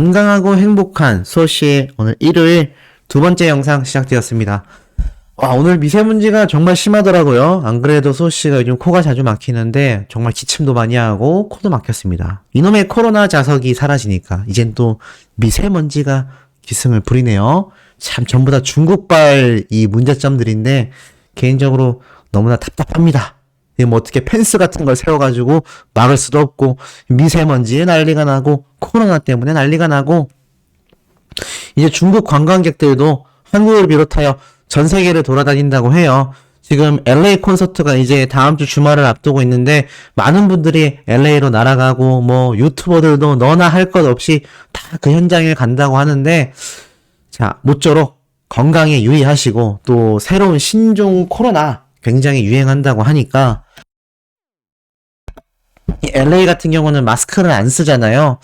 건강하고 행복한 소씨의 오늘 일요일 두 번째 영상 시작되었습니다. 와, 오늘 미세먼지가 정말 심하더라고요. 안 그래도 소씨가 요즘 코가 자주 막히는데 정말 기침도 많이 하고 코도 막혔습니다. 이놈의 코로나 자석이 사라지니까 이젠 또 미세먼지가 기승을 부리네요. 참 전부 다 중국발 이 문제점들인데 개인적으로 너무나 답답합니다. 뭐 어떻게 펜스 같은 걸 세워가지고 막을 수도 없고 미세먼지에 난리가 나고 코로나 때문에 난리가 나고 이제 중국 관광객들도 한국을 비롯하여 전 세계를 돌아다닌다고 해요. 지금 LA 콘서트가 이제 다음 주 주말을 앞두고 있는데 많은 분들이 LA로 날아가고 뭐 유튜버들도 너나 할 것 없이 다 그 현장에 간다고 하는데 자, 모쪼록 건강에 유의하시고 또 새로운 신종 코로나 굉장히 유행한다고 하니까 이 LA 같은 경우는 마스크를 안 쓰잖아요.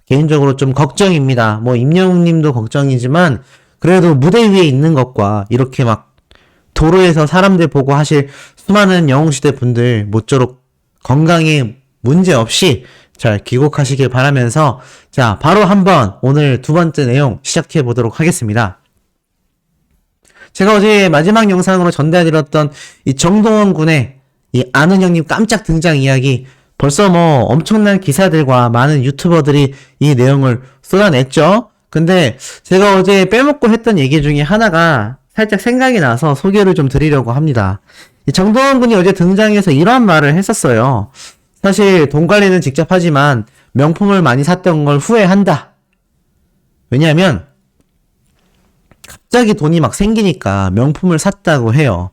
개인적으로 좀 걱정입니다. 뭐 임영웅님도 걱정이지만 그래도 무대 위에 있는 것과 이렇게 막 도로에서 사람들 보고 하실 수많은 영웅시대 분들 모쪼록 건강에 문제 없이 잘 귀국하시길 바라면서 자, 바로 한번 오늘 두 번째 내용 시작해 보도록 하겠습니다. 제가 어제 마지막 영상으로 전달드렸던 이 정동원 군의 이 아는 형님 깜짝 등장 이야기 벌써 뭐 엄청난 기사들과 많은 유튜버들이 이 내용을 쏟아냈죠. 근데 제가 어제 빼먹고 했던 얘기 중에 하나가 살짝 생각이 나서 소개를 좀 드리려고 합니다. 이 정동원 군이 어제 등장해서 이러한 말을 했었어요. 사실 돈 관리는 직접 하지만 명품을 많이 샀던 걸 후회한다. 왜냐하면 갑자기 돈이 막 생기니까 명품을 샀다고 해요.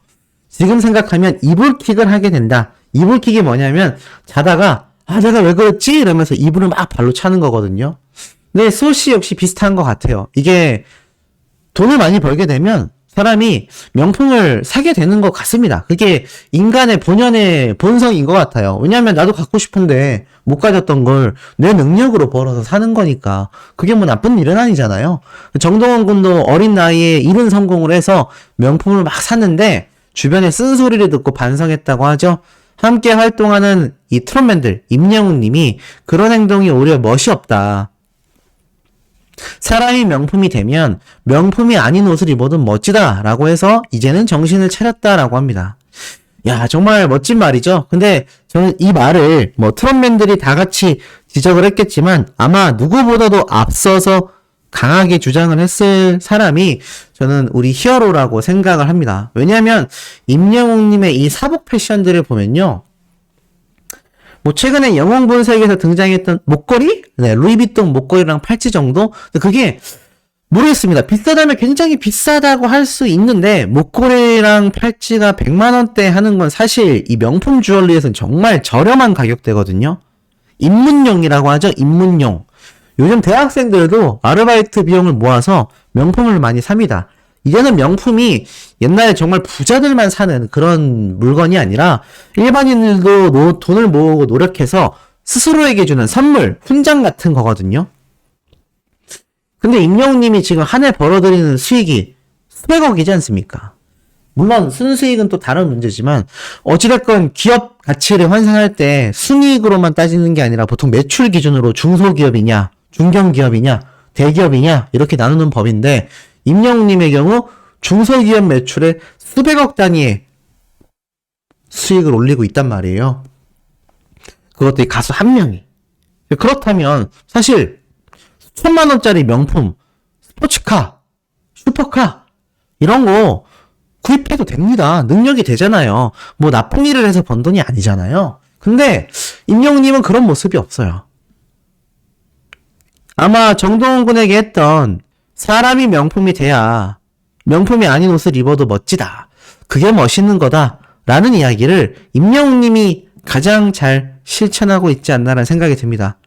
지금 생각하면 이불킥을 하게 된다. 이불킥이 뭐냐면 자다가 내가 왜 그랬지? 이러면서 이불을 막 발로 차는 거거든요. 근데 소씨 역시 비슷한 것 같아요. 이게 돈을 많이 벌게 되면 사람이 명품을 사게 되는 것 같습니다. 그게 인간의 본연의 본성인 것 같아요. 왜냐하면 나도 갖고 싶은데 못 가졌던 걸 내 능력으로 벌어서 사는 거니까 그게 뭐 나쁜 일은 아니잖아요. 정동원 군도 어린 나이에 이른 성공을 해서 명품을 막 샀는데 주변에 쓴소리를 듣고 반성했다고 하죠. 함께 활동하는 이 트롯맨들 임영웅 님이 그런 행동이 오히려 멋이 없다. 사람이 명품이 되면 명품이 아닌 옷을 입어도 멋지다 라고 해서 이제는 정신을 차렸다라고 합니다. 야, 정말 멋진 말이죠. 근데 저는 이 말을 뭐 트롯맨들이 다 같이 지적을 했겠지만 아마 누구보다도 앞서서 강하게 주장을 했을 사람이 저는 우리 히어로라고 생각을 합니다. 왜냐하면 임영웅님의 이 사복 패션들을 보면요. 뭐 최근에 영웅본색에서 등장했던 목걸이? 네, 루이비통 목걸이랑 팔찌 정도? 그게 모르겠습니다. 비싸다면 굉장히 비싸다고 할 수 있는데 목걸이랑 팔찌가 100만원대 하는 건 사실 이 명품 주얼리에서는 정말 저렴한 가격대거든요. 입문용이라고 하죠. 입문용. 요즘 대학생들도 아르바이트 비용을 모아서 명품을 많이 삽니다. 이제는 명품이 옛날에 정말 부자들만 사는 그런 물건이 아니라 일반인들도 돈을 모으고 노력해서 스스로에게 주는 선물, 훈장 같은 거거든요. 근데 임영웅님이 지금 한 해 벌어들이는 수익이 수백억이지 않습니까? 물론 순수익은 또 다른 문제지만 어찌됐건 기업 가치를 환산할 때 순이익으로만 따지는 게 아니라 보통 매출 기준으로 중소기업이냐, 중견기업이냐, 대기업이냐 이렇게 나누는 법인데 임영웅님의 경우 중소기업 매출에 수백억 단위의 수익을 올리고 있단 말이에요. 그것도 이 가수 한 명이. 그렇다면 사실 수천만 원짜리 명품, 스포츠카, 슈퍼카 이런 거 구입해도 됩니다. 능력이 되잖아요. 뭐 나쁜 일을 해서 번 돈이 아니잖아요. 근데 임영웅님은 그런 모습이 없어요. 아마 정동원 군에게 했던 사람이 명품이 돼야 명품이 아닌 옷을 입어도 멋지다. 그게 멋있는 거다. 라는 이야기를 임영웅님이 가장 잘 실천하고 있지 않나라는 생각이 듭니다.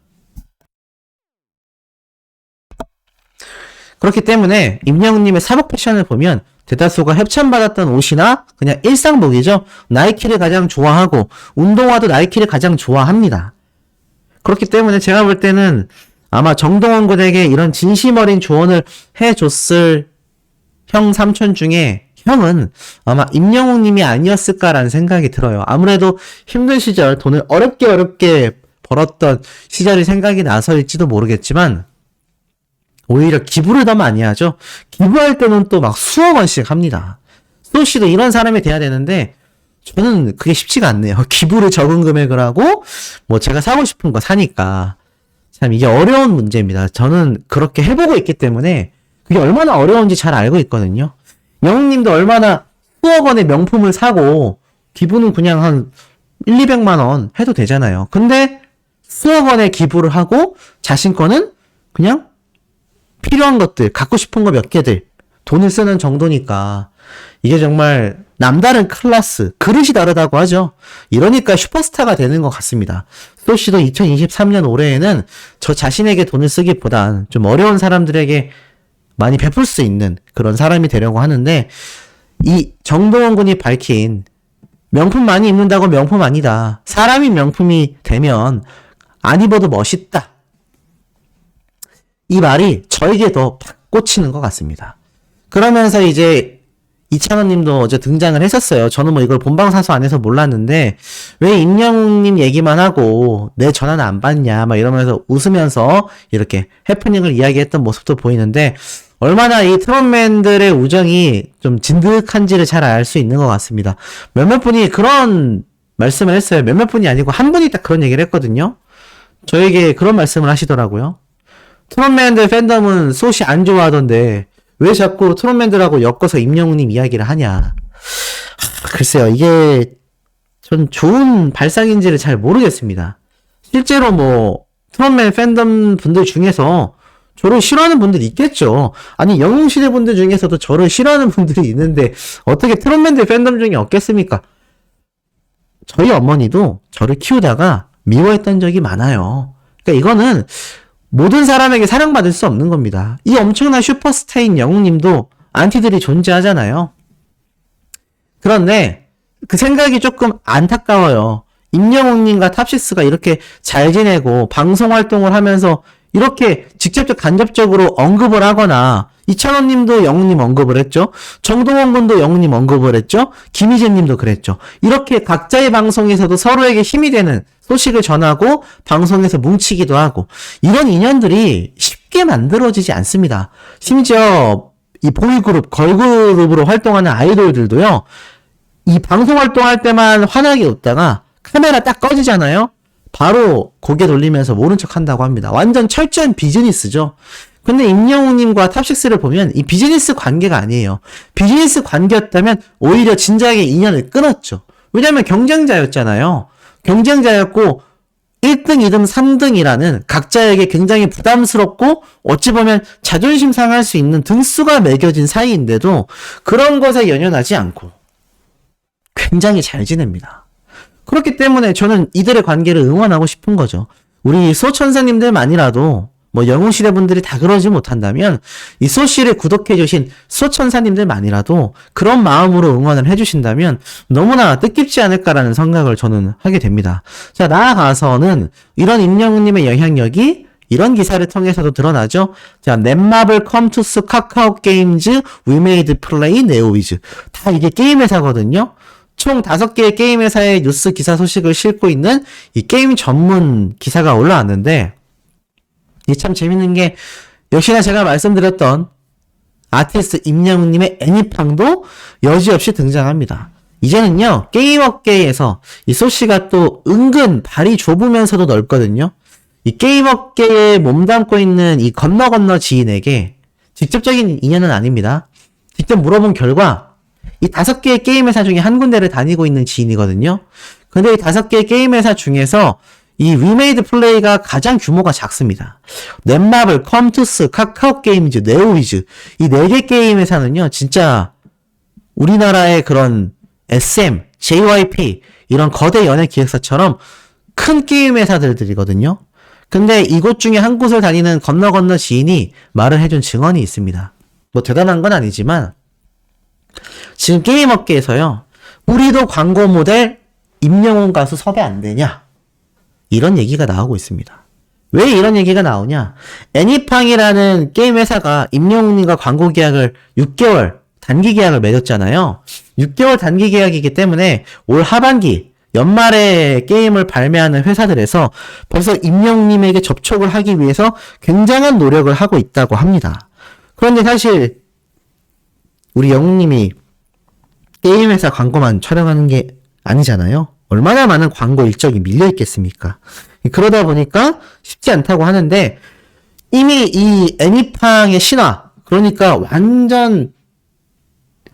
그렇기 때문에 임영웅님의 사복 패션을 보면 대다수가 협찬받았던 옷이나 그냥 일상복이죠. 나이키를 가장 좋아하고 운동화도 나이키를 가장 좋아합니다. 그렇기 때문에 제가 볼 때는 아마 정동원 군에게 이런 진심 어린 조언을 해줬을 형 삼촌 중에 형은 아마 임영웅님이 아니었을까라는 생각이 들어요. 아무래도 힘든 시절 돈을 어렵게 벌었던 시절이 생각이 나서일지도 모르겠지만 오히려 기부를 더 많이 하죠. 기부할 때는 또 막 수억 원씩 합니다. 소씨도 이런 사람이 돼야 되는데 저는 그게 쉽지가 않네요. 기부를 적은 금액을 하고 뭐 제가 사고 싶은 거 사니까 참 이게 어려운 문제입니다. 저는 그렇게 해보고 있기 때문에 그게 얼마나 어려운지 잘 알고 있거든요. 영웅님도 얼마나 수억 원의 명품을 사고 기부는 그냥 한 1, 200만 원 해도 되잖아요. 근데 수억 원의 기부를 하고 자신 거는 그냥 필요한 것들, 갖고 싶은 거 몇 개들 돈을 쓰는 정도니까 이게 정말 남다른 클래스, 그릇이 다르다고 하죠. 이러니까 슈퍼스타가 되는 것 같습니다. 소씨도 2023년 올해에는 저 자신에게 돈을 쓰기보단 좀 어려운 사람들에게 많이 베풀 수 있는 그런 사람이 되려고 하는데, 이 정동원 군이 밝힌 명품 많이 입는다고 명품 아니다. 사람이 명품이 되면 안 입어도 멋있다. 이 말이 저에게 더 팍 꽂히는 것 같습니다. 그러면서 이제 이찬원 님도 어제 등장을 했었어요. 저는 뭐 이걸 본방사수 안에서 몰랐는데 왜 임영웅님 얘기만 하고 내 전화는 안 받냐 막 이러면서 웃으면서 이렇게 해프닝을 이야기했던 모습도 보이는데 얼마나 이 트롯맨들의 우정이 좀 진득한지를 잘 알 수 있는 것 같습니다. 몇몇 분이 그런 말씀을 했어요. 몇몇 분이 아니고 한 분이 딱 그런 얘기를 했거든요. 저에게 그런 말씀을 하시더라고요. 트롯맨들 팬덤은 소시 안 좋아하던데 왜 자꾸 트롯맨들하고 엮어서 임영웅님 이야기를 하냐. 글쎄요, 이게 전 좋은 발상인지를 잘 모르겠습니다. 실제로 뭐 트롯맨 팬덤 분들 중에서 저를 싫어하는 분들이 있겠죠. 아니 영웅시대 분들 중에서도 저를 싫어하는 분들이 있는데 어떻게 트롯맨들 팬덤 중에 없겠습니까? 저희 어머니도 저를 키우다가 미워했던 적이 많아요. 그러니까 이거는 모든 사람에게 사랑받을 수 없는 겁니다. 이 엄청난 슈퍼스타인 영웅님도 안티들이 존재하잖아요. 그런데 그 생각이 조금 안타까워요. 임영웅님과 탑시스가 이렇게 잘 지내고 방송 활동을 하면서 이렇게 직접적 간접적으로 언급을 하거나 이찬원 님도 영웅님 언급을 했죠. 정동원 군도 영웅님 언급을 했죠. 김희재 님도 그랬죠. 이렇게 각자의 방송에서도 서로에게 힘이 되는 소식을 전하고 방송에서 뭉치기도 하고 이런 인연들이 쉽게 만들어지지 않습니다. 심지어 이 보이그룹, 걸그룹으로 활동하는 아이돌들도요. 이 방송 활동할 때만 환하게 웃다가 카메라 딱 꺼지잖아요. 바로 고개 돌리면서 모른 척 한다고 합니다. 완전 철저한 비즈니스죠. 근데 임영웅님과 탑식스를 보면 이 비즈니스 관계가 아니에요. 비즈니스 관계였다면 오히려 진작에 인연을 끊었죠. 왜냐면 경쟁자였잖아요. 경쟁자였고 1등, 2등, 3등이라는 각자에게 굉장히 부담스럽고 어찌 보면 자존심 상할 수 있는 등수가 매겨진 사이인데도 그런 것에 연연하지 않고 굉장히 잘 지냅니다. 그렇기 때문에 저는 이들의 관계를 응원하고 싶은 거죠. 우리 소천사님들만이라도 뭐 영웅시대 분들이 다 그러지 못한다면 이 소시를 구독해주신 소천사님들만이라도 그런 마음으로 응원을 해주신다면 너무나 뜻깊지 않을까라는 생각을 저는 하게 됩니다. 자, 나아가서는 이런 임영웅님의 영향력이 이런 기사를 통해서도 드러나죠. 자, 넷마블 컴투스 카카오 게임즈 위메이드 플레이 네오위즈 다 이게 게임 회사거든요. 총 5개의 게임 회사의 뉴스 기사 소식을 싣고 있는 이 게임 전문 기사가 올라왔는데 이 참 재밌는 게 역시나 제가 말씀드렸던 아티스트 임영웅님의 애니팡도 여지없이 등장합니다. 이제는요 게임 업계에서 이 소씨가 또 은근 발이 좁으면서도 넓거든요. 이 게임 업계에 몸담고 있는 이 건너 지인에게 직접적인 인연은 아닙니다. 직접 물어본 결과 이 5개의 게임 회사 중에 한 군데를 다니고 있는 지인이거든요. 근데 이 5개의 게임 회사 중에서 이 위메이드 플레이가 가장 규모가 작습니다. 넷마블, 컴투스, 카카오 게임즈, 네오위즈 이 4개 게임 회사는요. 진짜 우리나라의 그런 SM, JYP 이런 거대 연예 기획사처럼 큰 게임 회사들이거든요. 근데 이곳 중에 한 곳을 다니는 건너 지인이 말을 해준 증언이 있습니다. 뭐 대단한 건 아니지만 지금 게임 업계에서요. 우리도 광고 모델 임영웅 가수 섭외 안 되냐? 이런 얘기가 나오고 있습니다. 왜 이런 얘기가 나오냐? 애니팡이라는 게임 회사가 임영웅님과 광고 계약을 6개월 단기 계약을 맺었잖아요. 6개월 단기 계약이기 때문에 올 하반기 연말에 게임을 발매하는 회사들에서 벌써 임영웅님에게 접촉을 하기 위해서 굉장한 노력을 하고 있다고 합니다. 그런데 사실 우리 영웅님이 게임 회사 광고만 촬영하는 게 아니잖아요. 얼마나 많은 광고 일정이 밀려 있겠습니까? 그러다 보니까 쉽지 않다고 하는데 이미 이 애니팡의 신화, 그러니까 완전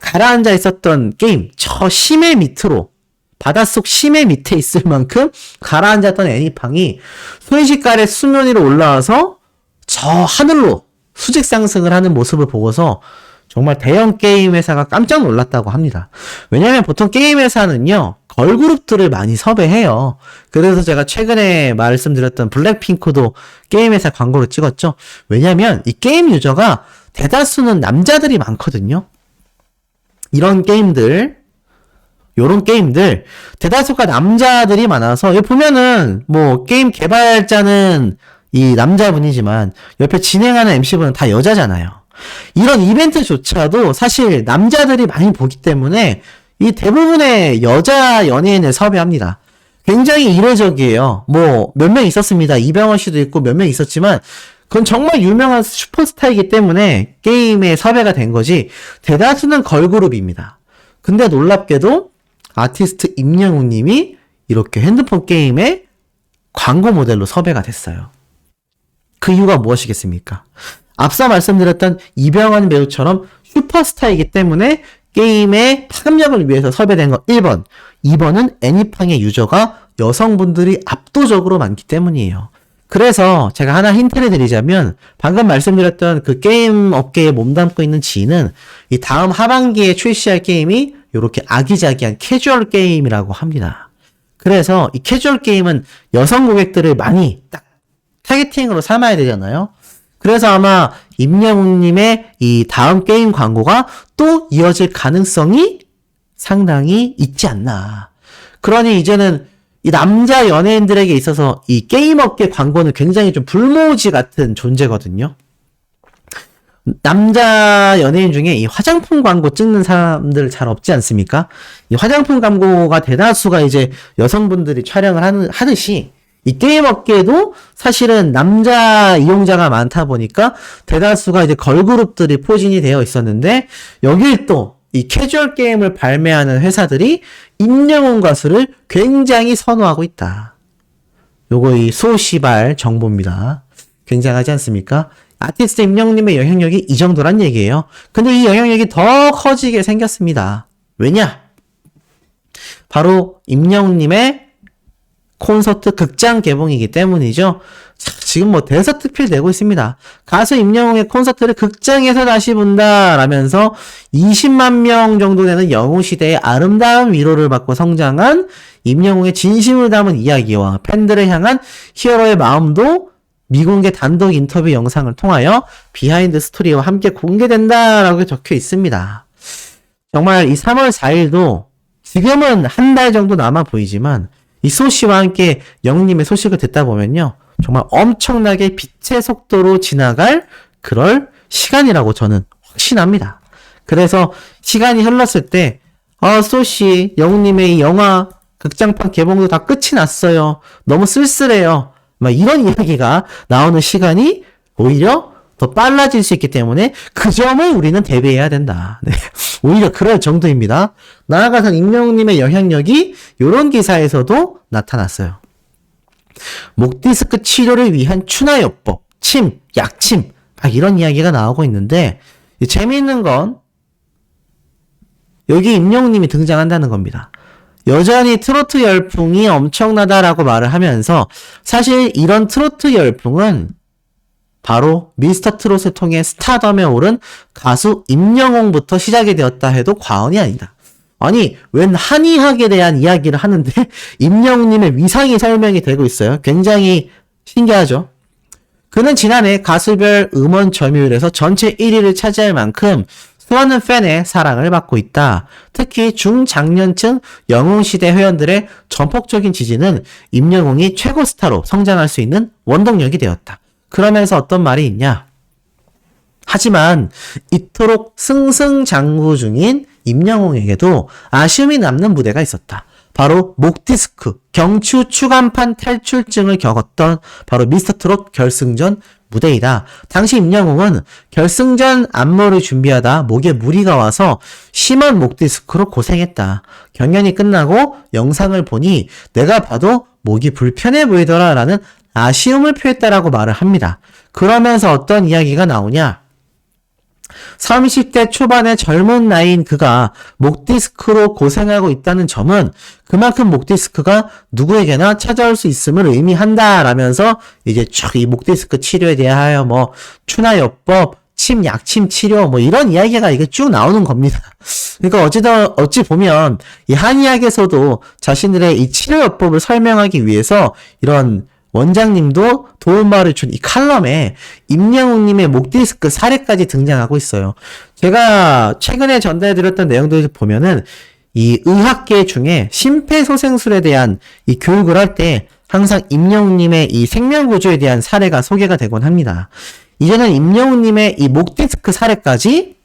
가라앉아 있었던 게임, 저 심해 밑으로, 바닷속 심해 밑에 있을 만큼 가라앉았던 애니팡이 순식간에 수면 위로 올라와서 저 하늘로 수직 상승을 하는 모습을 보고서 정말 대형 게임 회사가 깜짝 놀랐다고 합니다. 왜냐면 보통 게임 회사는요, 걸그룹들을 많이 섭외해요. 그래서 제가 최근에 말씀드렸던 블랙핑크도 게임 회사 광고를 찍었죠. 왜냐면 이 게임 유저가 대다수는 남자들이 많거든요. 요런 게임들 대다수가 남자들이 많아서 여기 보면은 뭐 게임 개발자는 이 남자분이지만 옆에 진행하는 MC분은 다 여자잖아요. 이런 이벤트조차도 사실 남자들이 많이 보기 때문에 이 대부분의 여자 연예인을 섭외합니다. 굉장히 이례적이에요. 뭐 몇 명 있었습니다. 이병헌 씨도 있고 몇 명 있었지만 그건 정말 유명한 슈퍼스타이기 때문에 게임에 섭외가 된 거지 대다수는 걸그룹입니다. 근데 놀랍게도 아티스트 임영웅 님이 이렇게 핸드폰 게임에 광고 모델로 섭외가 됐어요. 그 이유가 무엇이겠습니까? 앞서 말씀드렸던 이병헌 배우처럼 슈퍼스타이기 때문에 게임의 파급력을 위해서 섭외된 거 1번. 2번은 애니팡의 유저가 여성분들이 압도적으로 많기 때문이에요. 그래서 제가 하나 힌트를 드리자면 방금 말씀드렸던 그 게임 업계에 몸담고 있는 지인은 이 다음 하반기에 출시할 게임이 이렇게 아기자기한 캐주얼 게임이라고 합니다. 그래서 이 캐주얼 게임은 여성 고객들을 많이 딱 타겟팅으로 삼아야 되잖아요. 그래서 아마 임영웅님의 이 다음 게임 광고가 또 이어질 가능성이 상당히 있지 않나. 그러니 이제는 이 남자 연예인들에게 있어서 이 게임 업계 광고는 굉장히 좀 불모지 같은 존재거든요. 남자 연예인 중에 이 화장품 광고 찍는 사람들 잘 없지 않습니까? 이 화장품 광고가 대다수가 이제 여성분들이 촬영을 하듯이 이 게임 업계에도 사실은 남자 이용자가 많다 보니까 대다수가 이제 걸그룹들이 포진이 되어 있었는데 여길 또 이 캐주얼 게임을 발매하는 회사들이 임영웅 가수를 굉장히 선호하고 있다. 요거 이 소시발 정보입니다. 굉장하지 않습니까? 아티스트 임영웅님의 영향력이 이 정도란 얘기예요. 근데 이 영향력이 더 커지게 생겼습니다. 왜냐? 바로 임영웅님의 콘서트 극장 개봉이기 때문이죠. 자, 지금 뭐 대서특필 되고 있습니다. 가수 임영웅의 콘서트를 극장에서 다시 본다 라면서 20만 명 정도 되는 영웅시대의 아름다운 위로를 받고 성장한 임영웅의 진심을 담은 이야기와 팬들을 향한 히어로의 마음도 미공개 단독 인터뷰 영상을 통하여 비하인드 스토리와 함께 공개된다라고 적혀 있습니다. 정말 이 3월 4일도 지금은 한 달 정도 남아 보이지만 이 소씨와 함께 영웅님의 소식을 듣다 보면요. 정말 엄청나게 빛의 속도로 지나갈 그럴 시간이라고 저는 확신합니다. 그래서 시간이 흘렀을 때 소씨, 영웅님의 이 영화 극장판 개봉도 다 끝이 났어요. 너무 쓸쓸해요. 막 이런 이야기가 나오는 시간이 오히려 더 빨라질 수 있기 때문에 그 점을 우리는 대비해야 된다. 네. 오히려 그럴 정도입니다. 나아가서 임영웅님의 영향력이 이런 기사에서도 나타났어요. 목 디스크 치료를 위한 추나요법, 침, 약침, 막 이런 이야기가 나오고 있는데 재미있는 건 여기 임영웅님이 등장한다는 겁니다. 여전히 트로트 열풍이 엄청나다라고 말을 하면서 사실 이런 트로트 열풍은 바로 미스터 트롯을 통해 스타덤에 오른 가수 임영웅부터 시작이 되었다 해도 과언이 아니다. 아니, 웬 한의학에 대한 이야기를 하는데 임영웅님의 위상이 설명이 되고 있어요. 굉장히 신기하죠. 그는 지난해 가수별 음원 점유율에서 전체 1위를 차지할 만큼 수많은 팬의 사랑을 받고 있다. 특히 중장년층 영웅시대 회원들의 전폭적인 지지는 임영웅이 최고 스타로 성장할 수 있는 원동력이 되었다. 그러면서 어떤 말이 있냐? 하지만 이토록 승승장구 중인 임영웅에게도 아쉬움이 남는 무대가 있었다. 바로 목 디스크, 경추 추간판 탈출증을 겪었던 바로 미스터트롯 결승전 무대이다. 당시 임영웅은 결승전 안무를 준비하다 목에 무리가 와서 심한 목 디스크로 고생했다. 경연이 끝나고 영상을 보니 내가 봐도 목이 불편해 보이더라 라는 아쉬움을 표했다라고 말을 합니다. 그러면서 어떤 이야기가 나오냐? 30대 초반의 젊은 나이인 그가 목디스크로 고생하고 있다는 점은 그만큼 목디스크가 누구에게나 찾아올 수 있음을 의미한다 라면서 이제 쭉 이 목디스크 치료에 대하여 뭐 추나요법, 침 약침 치료 뭐 이런 이야기가 이게 쭉 나오는 겁니다. 그러니까 어찌 보면 이 한의학에서도 자신들의 이 치료요법을 설명하기 위해서 이런 원장님도 도움말을 준 이 칼럼에 임영웅님의 목디스크 사례까지 등장하고 있어요. 제가 최근에 전달해드렸던 내용들을 보면은 이 의학계 중에 심폐소생술에 대한 이 교육을 할 때 항상 임영웅님의 이 생명구조에 대한 사례가 소개가 되곤 합니다. 이제는 임영웅님의 이 목디스크 사례까지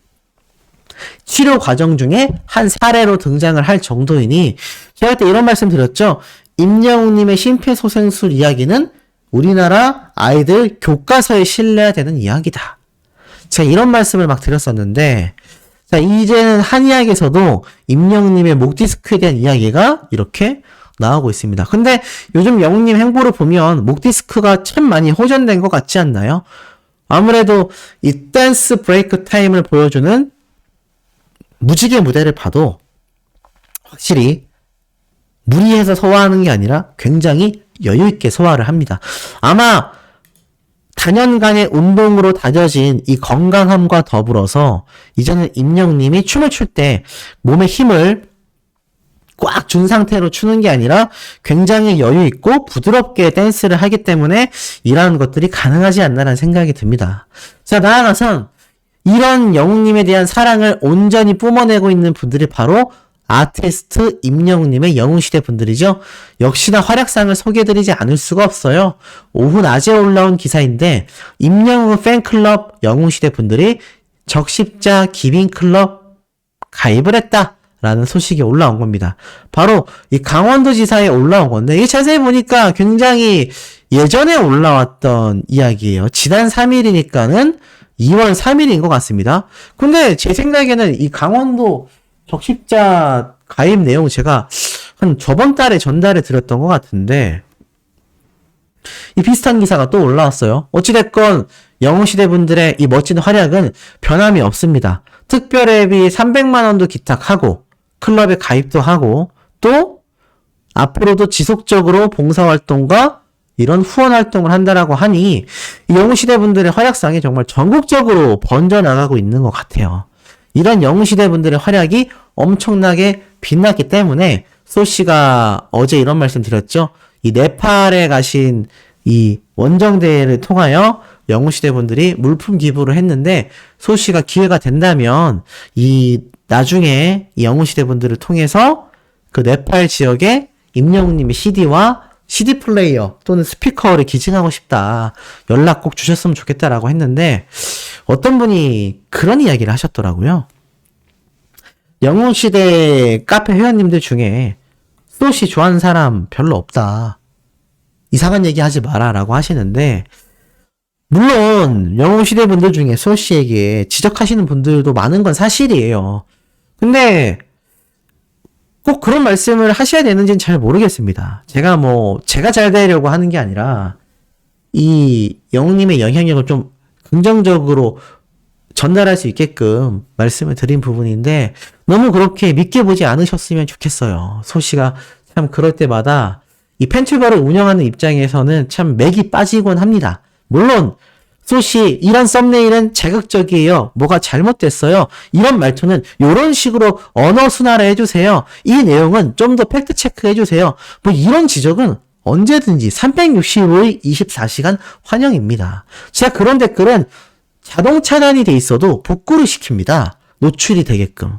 치료 과정 중에 한 사례로 등장을 할 정도이니 제가 그때 이런 말씀 드렸죠. 임영웅님의 심폐소생술 이야기는 우리나라 아이들 교과서에 실려야 되는 이야기다. 제가 이런 말씀을 막 드렸었는데, 자, 이제는 한의학에서도 임영웅님의 목디스크에 대한 이야기가 이렇게 나오고 있습니다. 근데 요즘 영웅님 행보를 보면 목디스크가 참 많이 호전된 것 같지 않나요? 아무래도 이 댄스 브레이크 타임을 보여주는 무지개 무대를 봐도 확실히 무리해서 소화하는 게 아니라 굉장히 여유있게 소화를 합니다. 아마 단연간의 운동으로 다져진 이 건강함과 더불어서 이제는 임영웅님이 춤을 출 때 몸에 힘을 꽉 준 상태로 추는 게 아니라 굉장히 여유있고 부드럽게 댄스를 하기 때문에 이러한 것들이 가능하지 않나라는 생각이 듭니다. 자, 나아가선 이런 영웅님에 대한 사랑을 온전히 뿜어내고 있는 분들이 바로 아티스트 임영웅님의 영웅시대 분들이죠. 역시나 활약상을 소개해드리지 않을 수가 없어요. 오후 낮에 올라온 기사인데 임영웅 팬클럽 영웅시대 분들이 적십자 기빈클럽 가입을 했다라는 소식이 올라온 겁니다. 바로 이 강원도지사에 올라온 건데 이게 자세히 보니까 굉장히 예전에 올라왔던 이야기예요. 지난 3일이니까는 2월 3일인 것 같습니다. 근데 제 생각에는 이 강원도 적십자 가입 내용 제가 한 저번 달에 전달해 드렸던 것 같은데 이 비슷한 기사가 또 올라왔어요. 어찌됐건 영웅시대 분들의 이 멋진 활약은 변함이 없습니다. 특별회비 300만원도 기탁하고 클럽에 가입도 하고 또 앞으로도 지속적으로 봉사활동과 이런 후원활동을 한다라고 하니 이 영웅시대 분들의 활약상이 정말 전국적으로 번져나가고 있는 것 같아요. 이런 영웅시대 분들의 활약이 엄청나게 빛났기 때문에 소씨가 어제 이런 말씀 드렸죠. 이 네팔에 가신 이 원정대회를 통하여 영웅시대 분들이 물품 기부를 했는데 소씨가 기회가 된다면 이 나중에 이 영웅시대 분들을 통해서 그 네팔 지역에 임영웅님의 CD와 CD 플레이어 또는 스피커를 기증하고 싶다. 연락 꼭 주셨으면 좋겠다라고 했는데 어떤 분이 그런 이야기를 하셨더라고요. 영웅시대 카페 회원님들 중에 소씨 좋아하는 사람 별로 없다. 이상한 얘기 하지 마라 라고 하시는데 물론 영웅시대 분들 중에 소씨에게 지적하시는 분들도 많은 건 사실이에요. 근데 꼭 그런 말씀을 하셔야 되는지는 잘 모르겠습니다. 제가 잘 되려고 하는 게 아니라 이 영웅님의 영향력을 좀 긍정적으로 전달할 수 있게끔 말씀을 드린 부분인데 너무 그렇게 믿게 보지 않으셨으면 좋겠어요. 소씨가 참 그럴 때마다 이 팬튜버를 운영하는 입장에서는 참 맥이 빠지곤 합니다. 물론 소씨 이런 썸네일은 자극적이에요. 뭐가 잘못됐어요. 이런 말투는 이런 식으로 언어 순화를 해주세요. 이 내용은 좀 더 팩트 체크 해주세요. 뭐 이런 지적은 언제든지 365일 24시간 환영입니다. 제가 그런 댓글은 자동 차단이 돼 있어도 복구를 시킵니다. 노출이 되게끔.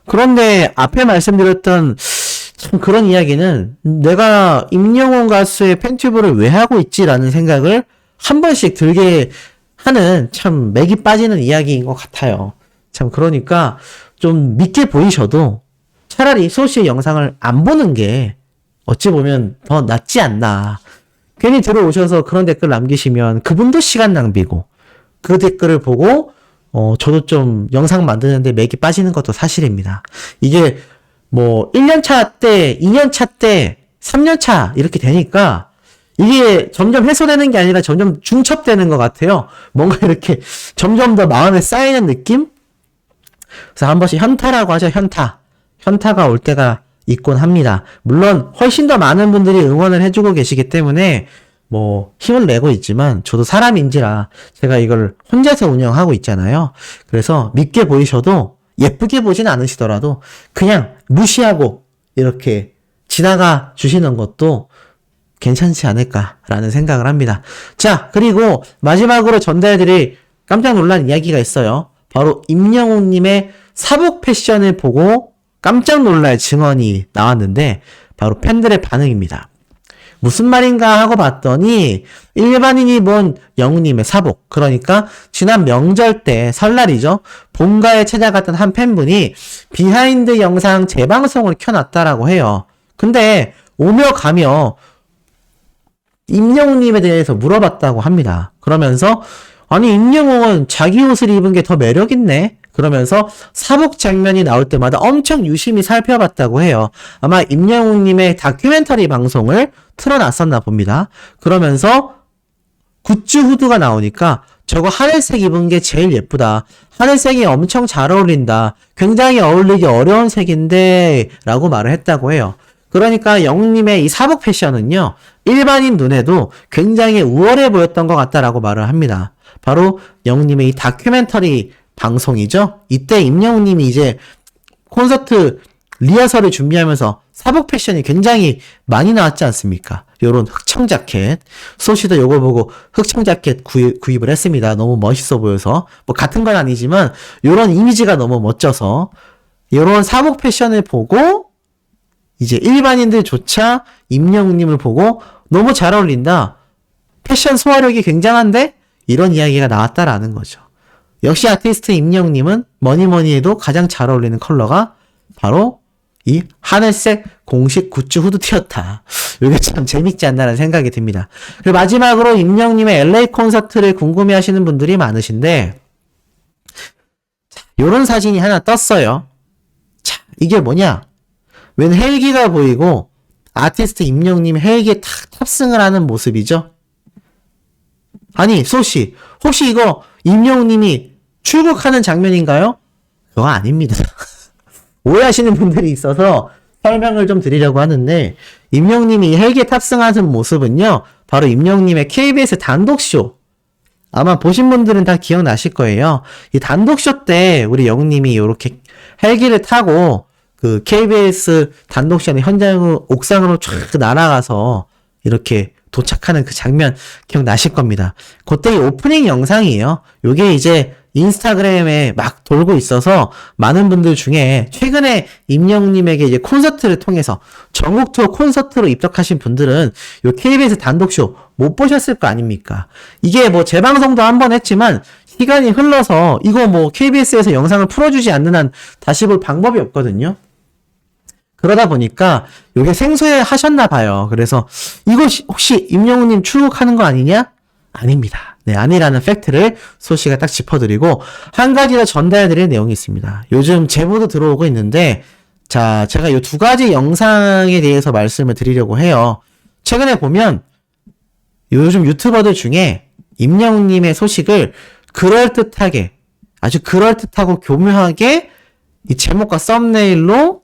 그런데 앞에 말씀드렸던 참 그런 이야기는 내가 임영웅 가수의 팬튜브를 왜 하고 있지라는 생각을 한 번씩 들게 하는 참 맥이 빠지는 이야기인 것 같아요. 참 그러니까 좀 믿게 보이셔도 차라리 소씨의 영상을 안 보는 게 어찌 보면 더 낫지 않나. 괜히 들어오셔서 그런 댓글 남기시면 그분도 시간 낭비고, 그 댓글을 보고 저도 좀 영상 만드는데 맥이 빠지는 것도 사실입니다. 이게 뭐 1년차 때, 2년차 때, 3년차 이렇게 되니까 이게 점점 해소되는 게 아니라 점점 중첩되는 것 같아요. 뭔가 이렇게 점점 더 마음에 쌓이는 느낌? 그래서 한 번씩 현타라고 하죠. 현타가 올 때가 있곤 합니다. 물론 훨씬 더 많은 분들이 응원을 해주고 계시기 때문에 뭐 힘을 내고 있지만 저도 사람인지라 제가 이걸 혼자서 운영하고 있잖아요. 그래서 믿게 보이셔도 예쁘게 보진 않으시더라도 그냥 무시하고 이렇게 지나가 주시는 것도 괜찮지 않을까라는 생각을 합니다. 자, 그리고 마지막으로 전달해드릴 깜짝 놀란 이야기가 있어요. 바로 임영웅님의 사복 패션을 보고 깜짝 놀랄 증언이 나왔는데 바로 팬들의 반응입니다. 무슨 말인가 하고 봤더니 일반인이 본 영웅님의 사복, 그러니까 지난 명절 때 설날이죠. 본가에 찾아갔던 한 팬분이 비하인드 영상 재방송을 켜놨다라고 해요. 근데 오며 가며 임영웅님에 대해서 물어봤다고 합니다. 그러면서 아니 임영웅은 자기 옷을 입은 게 더 매력있네? 그러면서 사복 장면이 나올 때마다 엄청 유심히 살펴봤다고 해요. 아마 임영웅님의 다큐멘터리 방송을 틀어놨었나 봅니다. 그러면서 굿즈 후드가 나오니까 저거 하늘색 입은 게 제일 예쁘다. 하늘색이 엄청 잘 어울린다. 굉장히 어울리기 어려운 색인데 라고 말을 했다고 해요. 그러니까 영웅님의 이 사복 패션은요, 일반인 눈에도 굉장히 우월해 보였던 것 같다라고 말을 합니다. 바로 영웅님의 이 다큐멘터리 방송이죠. 이때 임영웅님이 이제 콘서트 리허설을 준비하면서 사복 패션이 굉장히 많이 나왔지 않습니까? 요런 흑청 자켓. 소시도 요거 보고 흑청 자켓 구입을 했습니다. 너무 멋있어 보여서. 뭐 같은 건 아니지만 요런 이미지가 너무 멋져서 요런 사복 패션을 보고 이제 일반인들조차 임영웅님을 보고 너무 잘 어울린다. 패션 소화력이 굉장한데? 이런 이야기가 나왔다라는 거죠. 역시 아티스트 임영웅님은 뭐니 해도 가장 잘 어울리는 컬러가 바로 이 하늘색 공식 굿즈 후드티였다. 이게 참 재밌지 않나라는 생각이 듭니다. 그리고 마지막으로 임영웅님의 LA 콘서트를 궁금해하시는 분들이 많으신데, 요런 사진이 하나 떴어요. 자, 이게 뭐냐? 웬 헬기가 보이고 아티스트 임영웅님이 헬기에 탁 탑승을 하는 모습이죠. 아니 소씨, 혹시 이거 임영웅님이 출국하는 장면인가요? 그거 아닙니다. 오해하시는 분들이 있어서 설명을 좀 드리려고 하는데, 임영웅님이 헬기에 탑승하는 모습은요, 바로 임영웅님의 KBS 단독쇼, 아마 보신 분들은 다 기억나실 거예요. 이 단독쇼 때 우리 영웅님이 이렇게 헬기를 타고 그 KBS 단독쇼의 현장으로 옥상으로 쫙 날아가서 이렇게 도착하는 그 장면 기억나실 겁니다. 그때 이 오프닝 영상이에요. 요게 이제 인스타그램에 막 돌고 있어서 많은 분들 중에 최근에 임영웅님에게 이제 콘서트를 통해서 전국 투어 콘서트로 입덕하신 분들은 요 KBS 단독쇼 못 보셨을 거 아닙니까? 이게 뭐 재방송도 한번 했지만 시간이 흘러서 이거 뭐 KBS에서 영상을 풀어주지 않는 한 다시 볼 방법이 없거든요. 그러다 보니까 요게 생소해 하셨나 봐요. 그래서 이거 혹시 임영웅님 출국하는 거 아니냐? 아닙니다. 네, 아니라는 팩트를 소씨가 딱 짚어드리고, 한 가지 더 전달해드릴 내용이 있습니다. 요즘 제보도 들어오고 있는데, 자, 제가 요 두 가지 영상에 대해서 말씀을 드리려고 해요. 최근에 보면 요즘 유튜버들 중에 임영웅님의 소식을 그럴듯하게, 아주 그럴듯하고 교묘하게 이 제목과 썸네일로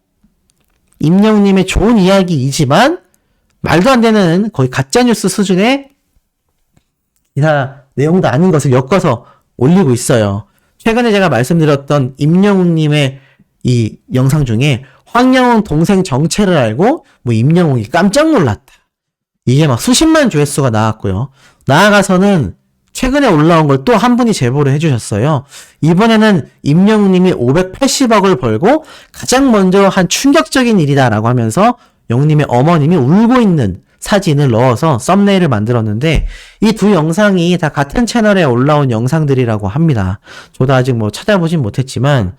임영웅님의 좋은 이야기이지만 말도 안 되는 거의 가짜뉴스 수준의 기사 내용도 아닌 것을 엮어서 올리고 있어요. 최근에 제가 말씀드렸던 임영웅님의 이 영상 중에 황영웅 동생 정체를 알고 뭐 임영웅이 깜짝 놀랐다. 이게 막 수십만 조회수가 나왔고요. 나아가서는 최근에 올라온 걸 또 한 분이 제보를 해주셨어요. 이번에는 임영웅님이 580억을 벌고 가장 먼저 한 충격적인 일이다라고 하면서 영웅님의 어머님이 울고 있는 사진을 넣어서 썸네일을 만들었는데, 이 두 영상이 다 같은 채널에 올라온 영상들이라고 합니다. 저도 아직 뭐 찾아보진 못했지만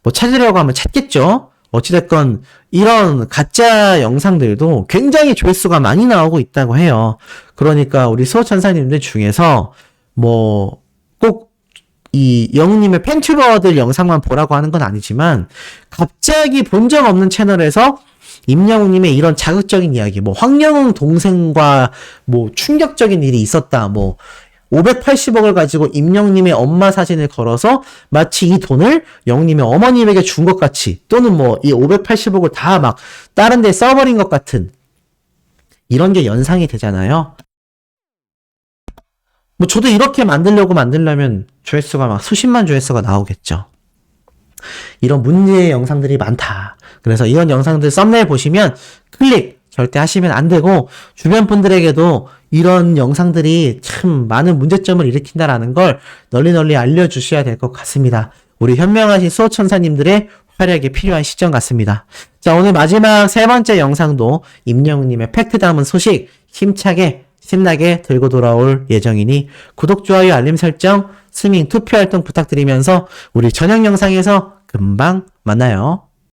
뭐 찾으려고 하면 찾겠죠. 어찌됐건 이런 가짜 영상들도 굉장히 조회수가 많이 나오고 있다고 해요. 그러니까 우리 수호천사님들 중에서 뭐 꼭 이 영웅님의 팬튜버들 영상만 보라고 하는 건 아니지만 갑자기 본 적 없는 채널에서 임영웅님의 이런 자극적인 이야기, 뭐 황영웅 동생과 뭐 충격적인 일이 있었다, 뭐 580억을 가지고 임영웅님의 엄마 사진을 걸어서 마치 이 돈을 영웅님의 어머님에게 준 것 같이, 또는 뭐 이 580억을 다 막 다른 데 써버린 것 같은 이런 게 연상이 되잖아요. 뭐 저도 이렇게 만들려면 조회수가 막 수십만 조회수가 나오겠죠. 이런 문제의 영상들이 많다. 그래서 이런 영상들 썸네일 보시면 클릭 절대 하시면 안 되고, 주변 분들에게도 이런 영상들이 참 많은 문제점을 일으킨다라는 걸 널리 알려주셔야 될 것 같습니다. 우리 현명하신 수호천사님들의 활약이 필요한 시점 같습니다. 자, 오늘 마지막 세 번째 영상도 임영웅님의 팩트 담은 소식 힘차게 신나게 들고 돌아올 예정이니 구독, 좋아요, 알림 설정, 스밍, 투표 활동 부탁드리면서 우리 저녁 영상에서 금방 만나요.